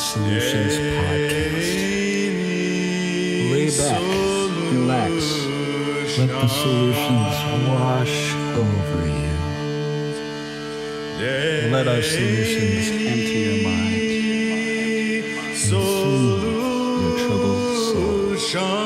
Solutions podcast. Lay back, relax, let the solutions wash over you. Let our solutions enter your mind and soothe your troubled soul.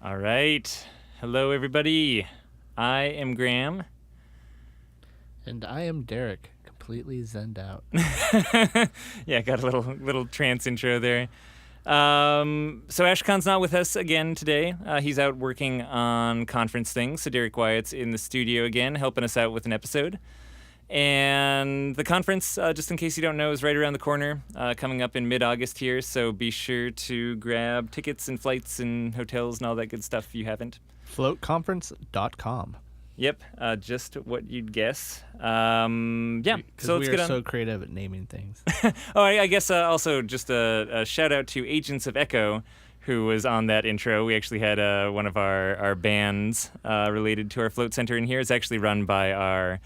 All right. Hello, everybody. I am Graham. And I am Derek, completely zenned out. Yeah, got a little trance intro there. So Ashkan's not with us again today. He's out working on conference things. So Derek Wyatt's in the studio again, helping us out with an episode. And the conference, just in case you don't know, is right around the corner, coming up in mid-August here. So be sure to grab tickets and flights and hotels and all that good stuff if you haven't. Floatconference.com. Yep, just what you'd guess. Yeah, so let's we get are on. so creative at naming things. I guess also just a shout out to Agents of Echo, who was on that intro. We actually had one of our bands related to our float center in here. It's actually run by our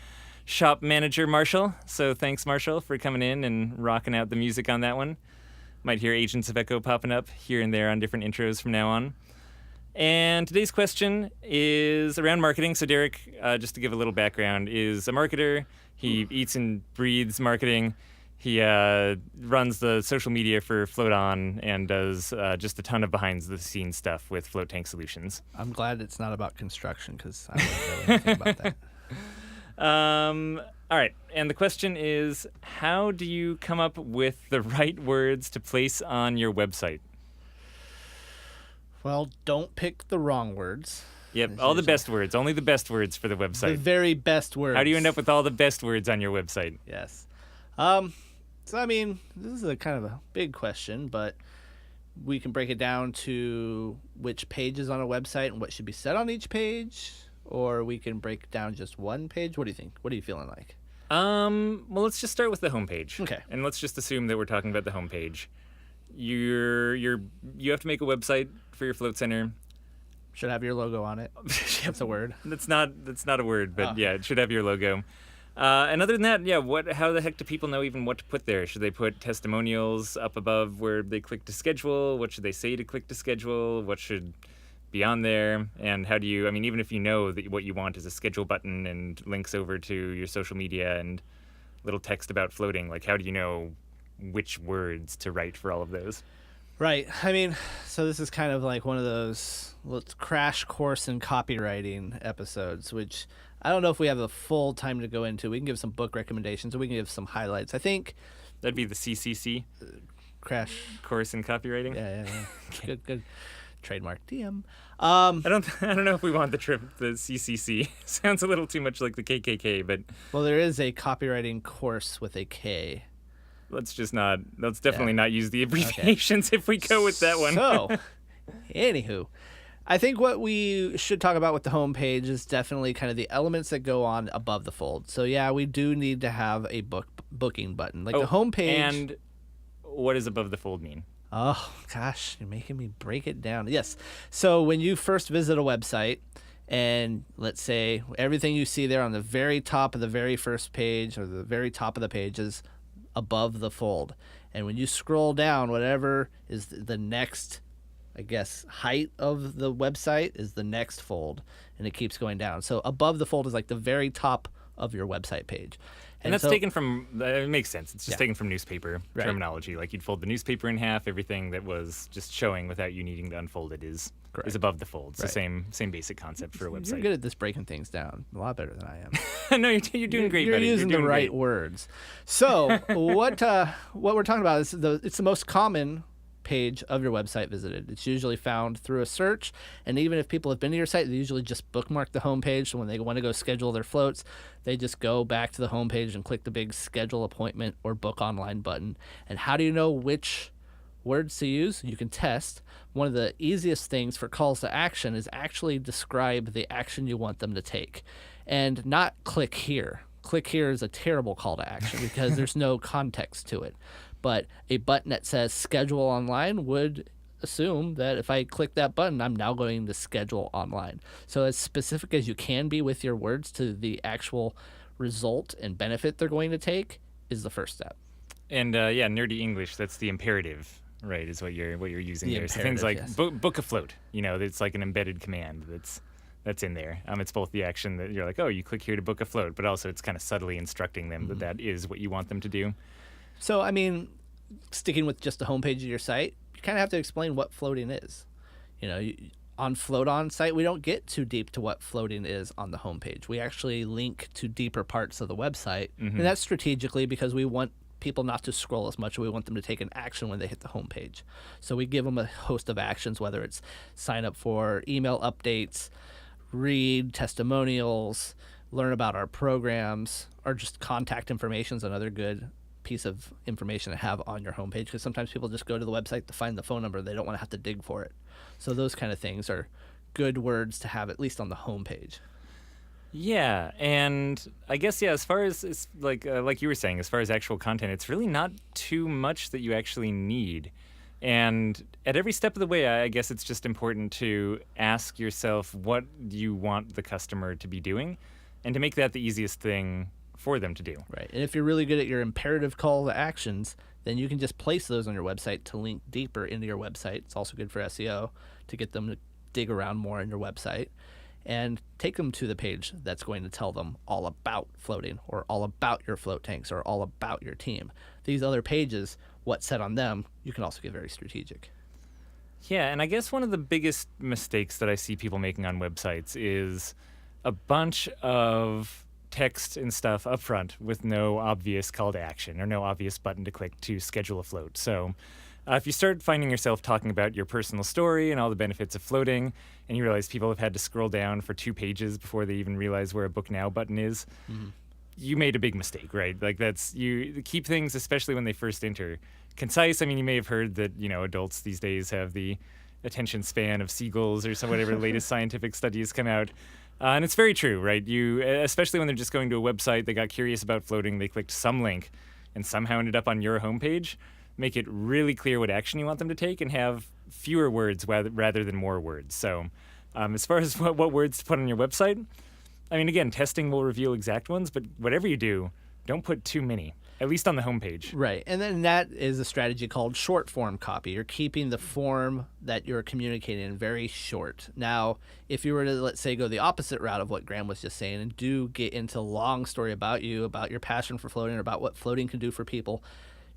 shop manager, Marshall. So thanks, Marshall, for coming in and rocking out the music on that one. Might hear Agents of Echo popping up here and there on different intros from now on. And today's question is around marketing. So Derek, just to give a little background, is a marketer. He eats and breathes marketing. He runs the social media for Float On and does just a ton of behind-the-scenes stuff with Float Tank Solutions. I'm glad it's not about construction because I wouldn't know anything about that. All right, and the question is, how do you come up with the right words to place on your website? Well, don't pick the wrong words. Yep, all the best words, only the best words for the website. The very best words. How do you end up with all the best words on your website? Yes. So, I mean, this is a kind of a big question, but we can break it down to which pages on a website and what should be said on each page, or we can break down just one page. What do you think? What are you feeling like? Well, let's just start with the homepage. Okay. And let's just assume that we're talking about the homepage. You have to make a website for your float center. Should have your logo on it. That's a word. That's not a word, but Oh. yeah, it should have your logo. And other than that, yeah, how the heck do people know even what to put there? Should they put testimonials up above where they click to schedule? What should they say to click to schedule? What should be on there? And how do you, I mean, even if you know that what you want is a schedule button and links over to your social media and little text about floating, like how do you know which words to write for all of those? Right. I mean, so this is kind of like one of those crash course in copywriting episodes, which I don't know if we have the full time to go into. We can give some book recommendations or we can give some highlights. I think That'd be the CCC, crash course in copywriting. Yeah. Good. Trademark DM. I don't know if we want the CCC. Sounds a little too much like the KKK, but Well, there is a copywriting course with a K. let's definitely not use the abbreviations if we go with that one. So, anywho, I think what we should talk about with the homepage is definitely kind of the elements that go on above the fold. So yeah, we do need to have a booking button. Like the homepage. And what does above the fold mean? Oh, gosh, you're making me break it down. Yes. So when you first visit a website, and let's say everything you see there on the very top of the very first page or the very top of the page is above the fold. And when you scroll down, whatever is the next, I guess, height of the website is the next fold, and it keeps going down. So above the fold is like the very top of your website page. And that's so, taken from, it makes sense. It's just Yeah. taken from newspaper Right. terminology. Like you'd fold the newspaper in half, everything that was just showing without you needing to unfold it is above the fold. It's Right. the same basic concept for a website. You're good at this breaking things down. A lot better than I am. No, you're doing great, You're buddy. using You're doing the right great. words. So what we're talking about is it's the most common page of your website visited. It's usually found through a search, and even if people have been to your site, they usually just bookmark the homepage. So when they want to go schedule their floats, they just go back to the homepage and click the big schedule appointment or book online button. And how do you know which words to use? You can test. One of the easiest things for calls to action is actually describe the action you want them to take, and not click here. click here is a terrible call to action because there's no context to it. But a button that says schedule online would assume that if I click that button, I'm now going to schedule online. So as specific as you can be with your words to the actual result and benefit they're going to take is the first step. And nerdy English, that's the imperative, right, is what you're using The there. So things like imperative, yes. book a float, it's like an embedded command that's in there. It's both the action that you're like, oh, you click here to book a float, but also it's kind of subtly instructing them that is what you want them to do. So, I mean, sticking with just the homepage of your site, you kind of have to explain what floating is. On Float On site, we don't get too deep to what floating is on the homepage. We actually link to deeper parts of the website, and that's strategically because we want people not to scroll as much. We want them to take an action when they hit the homepage. So we give them a host of actions, whether it's sign up for email updates, read testimonials, learn about our programs, or just contact information is another good piece of information to have on your homepage, because sometimes people just go to the website to find the phone number. They don't want to have to dig for it. So those kind of things are good words to have, at least on the homepage. Yeah, and I guess, as far as like you were saying, as far as actual content, it's really not too much that you actually need. And at every step of the way, I guess it's just important to ask yourself what you want the customer to be doing and to make that the easiest thing for them to do. Right. And if you're really good at your imperative call to actions, then you can just place those on your website to link deeper into your website. It's also good for SEO to get them to dig around more on your website and take them to the page that's going to tell them all about floating or all about your float tanks or all about your team. These other pages, what's said on them, you can also get very strategic. Yeah, and I guess one of the biggest mistakes that I see people making on websites is a bunch of text and stuff up front with no obvious call to action or no obvious button to click to schedule a float. So if you start finding yourself talking about your personal story and all the benefits of floating, and you realize people have had to scroll down for 2 pages before they even realize where a book now button is, you made a big mistake, right? Like you keep things, especially when they first enter, concise. I mean, you may have heard that, adults these days have the attention span of seagulls or whatever the latest scientific studies come out. And it's very true, right? You, especially when they're just going to a website, they got curious about floating, they clicked some link and somehow ended up on your homepage. Make it really clear what action you want them to take and have fewer words rather than more words. So as far as what words to put on your website, I mean, again, testing will reveal exact ones, but whatever you do, don't put too many, at least on the homepage. Right. And then that is a strategy called short form copy. You're keeping the form that you're communicating in very short. Now, if you were to, let's say, go the opposite route of what Graham was just saying and do get into a long story about you, about your passion for floating, or about what floating can do for people,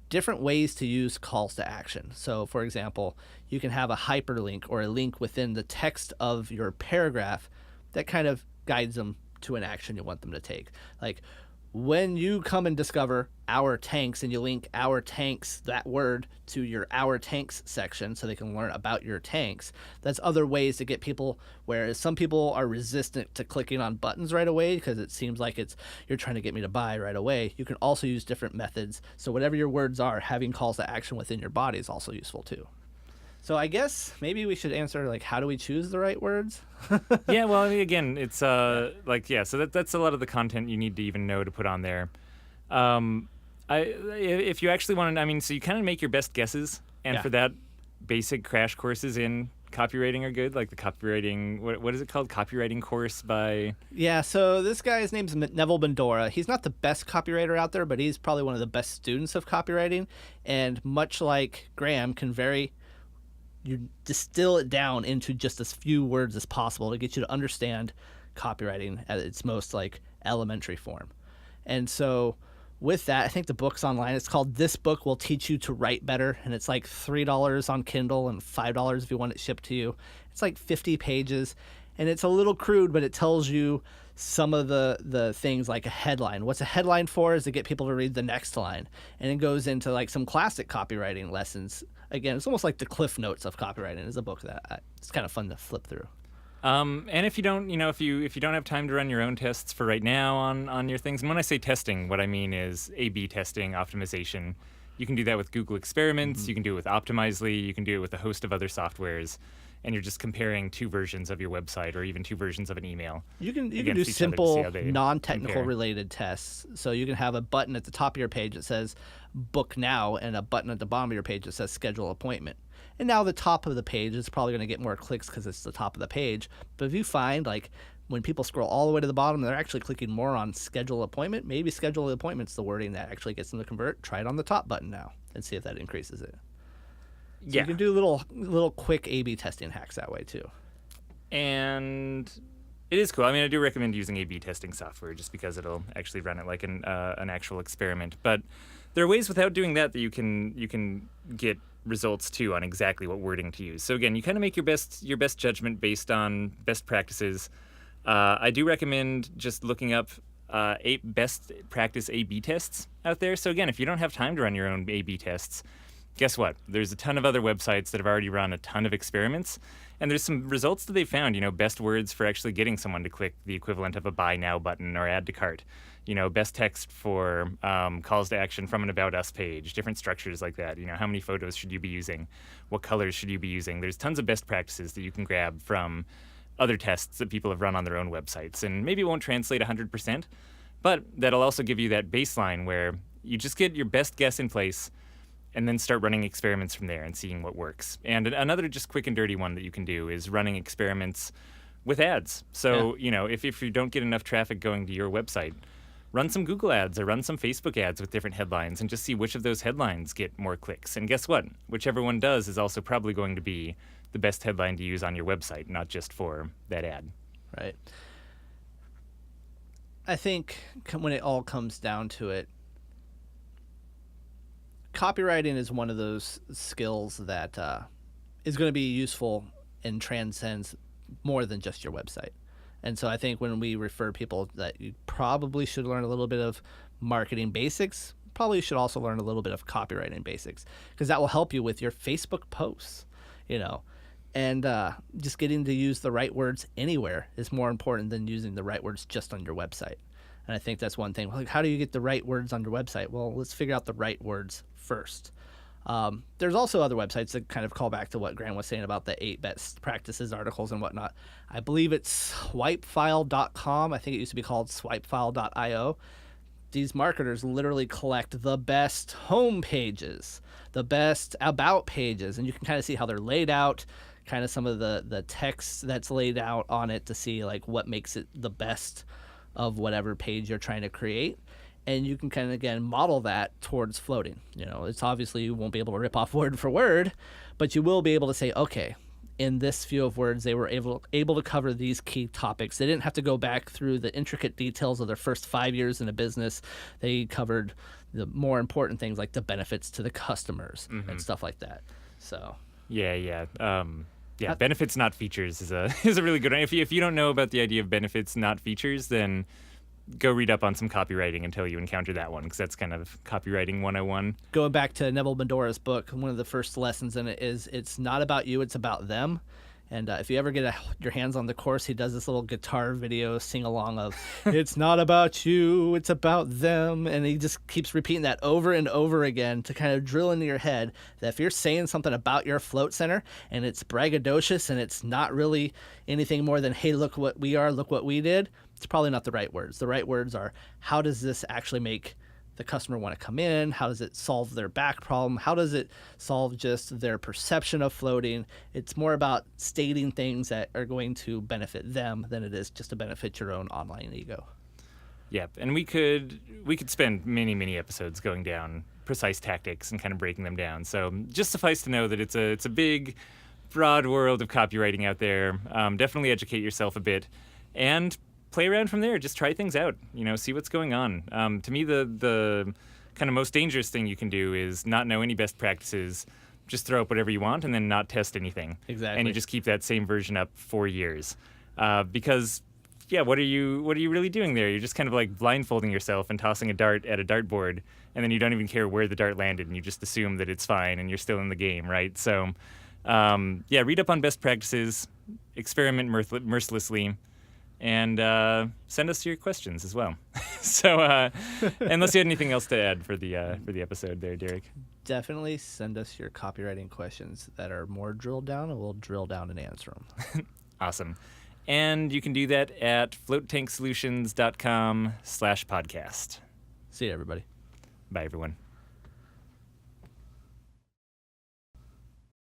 different ways to use calls to action. So, for example, you can have a hyperlink or a link within the text of your paragraph that kind of guides them to an action you want them to take. Like, when you come and discover our tanks and you link our tanks, that word, to your our tanks section so they can learn about your tanks, that's other ways to get people, whereas some people are resistant to clicking on buttons right away because it seems like you're trying to get me to buy right away. You can also use different methods. So whatever your words are, having calls to action within your body is also useful too. So I guess maybe we should answer, like, how do we choose the right words? Yeah, well, I mean, again, it's so that's a lot of the content you need to even know to put on there. If you actually want to, I mean, so you kind of make your best guesses, and for that, basic crash courses in copywriting are good, like the copywriting, what is it called? Copywriting course by... Yeah, so this guy's name's Neville Bendora. He's not the best copywriter out there, but he's probably one of the best students of copywriting, and much like Graham, you distill it down into just as few words as possible to get you to understand copywriting at its most elementary form. And so with that, I think the book's online. It's called This Book Will Teach You to Write Better, and it's like $3 on Kindle and $5 if you want it shipped to you. It's like 50 pages, and it's a little crude, but it tells you some of the things like a headline. What's a headline for is to get people to read the next line, and it goes into some classic copywriting lessons. Again, it's almost like the Cliff Notes of copywriting. Is a book that it's kind of fun to flip through. And if you don't, if you don't have time to run your own tests for right now on your things, and when I say testing, what I mean is A/B testing, optimization. You can do that with Google Experiments. You can do it with Optimizely. You can do it with a host of other softwares. and you're just comparing two versions of your website or even two versions of an email. You can do against each other to see simple how they non-technical compare. related tests. So you can have a button at the top of your page that says book now and a button at the bottom of your page that says schedule appointment. And now the top of the page is probably going to get more clicks because it's the top of the page. But if you find like when people scroll all the way to the bottom, they're actually clicking more on schedule appointment. Maybe schedule appointment's the wording that actually gets them to convert. Try it on the top button now and see if that increases it. So you can do little quick A/B testing hacks that way too. And it is cool. I mean, I do recommend using A/B testing software just because it'll actually run it like an actual experiment. But there are ways without doing that you can get results too on exactly what wording to use. So again, you kind of make your best judgment based on best practices. I do recommend just looking up best practice A/B tests out there. So again, if you don't have time to run your own A/B tests, guess what? There's a ton of other websites that have already run a ton of experiments, and there's some results that they found, best words for actually getting someone to click the equivalent of a buy now button or add to cart, best text for calls to action from an About Us page, different structures like that, how many photos should you be using, what colors should you be using. There's tons of best practices that you can grab from other tests that people have run on their own websites, and maybe it won't translate 100%, but that'll also give you that baseline where you just get your best guess in place and then start running experiments from there and seeing what works. And another just quick and dirty one that you can do is running experiments with ads. So, if you don't get enough traffic going to your website, run some Google ads or run some Facebook ads with different headlines and just see which of those headlines get more clicks. And guess what? Whichever one does is also probably going to be the best headline to use on your website, not just for that ad. Right. I think when it all comes down to it, copywriting is one of those skills that is going to be useful and transcends more than just your website. And so I think when we refer people that you probably should learn a little bit of marketing basics, probably should also learn a little bit of copywriting basics, because that will help you with your Facebook posts, and just getting to use the right words anywhere is more important than using the right words just on your website. And I think that's one thing. Like, how do you get the right words on your website? Well, let's figure out the right words first. There's also other websites that kind of call back to what Grant was saying about the 8 best practices articles and whatnot. I believe it's swipefile.com. I think it used to be called swipefile.io. These marketers literally collect the best home pages, the best about pages, and you can kind of see how they're laid out, kind of some of the text that's laid out on it to see like what makes it the best of whatever page you're trying to create. And you can kind of, again, model that towards floating. It's obviously you won't be able to rip off word for word, but you will be able to say, okay, in this few of words, they were able to cover these key topics. They didn't have to go back through the intricate details of their first 5 years in a business. They covered the more important things like the benefits to the customers and stuff like that. So Yeah. Benefits, not features is a really good one. If you don't know about the idea of benefits, not features, then go read up on some copywriting until you encounter that one, because that's kind of copywriting 101. Going back to Neville Medora's book, one of the first lessons in it is it's not about you, it's about them. And if you ever get your hands on the course, he does this little guitar video sing along of, it's not about you, it's about them. And he just keeps repeating that over and over again to kind of drill into your head that if you're saying something about your float center and it's braggadocious and it's not really anything more than, hey, look what we are, look what we did, it's probably not the right words. The right words are, how does this actually make the customer want to come in? How does it solve their back problem? How does it solve just their perception of floating? It's more about stating things that are going to benefit them than it is just to benefit your own online ego. Yep, and we could spend many episodes going down precise tactics and kind of breaking them down. So just suffice to know that it's a big, broad world of copywriting out there. Definitely educate yourself a bit, and play around from there. Just try things out. See what's going on. To me, the kind of most dangerous thing you can do is not know any best practices, just throw up whatever you want, and then not test anything. Exactly. And you just keep that same version up for years. Because, what are you really doing there? You're just kind of like blindfolding yourself and tossing a dart at a dartboard, and then you don't even care where the dart landed, and you just assume that it's fine, and you're still in the game, right? So, read up on best practices, experiment mercilessly, and send us your questions as well. So, unless you had anything else to add for the episode there, Derek. definitely send us your copywriting questions that are more drilled down, and we'll drill down and answer them. Awesome. And you can do that at floatanksolutions.com/podcast. See you, everybody. Bye, everyone.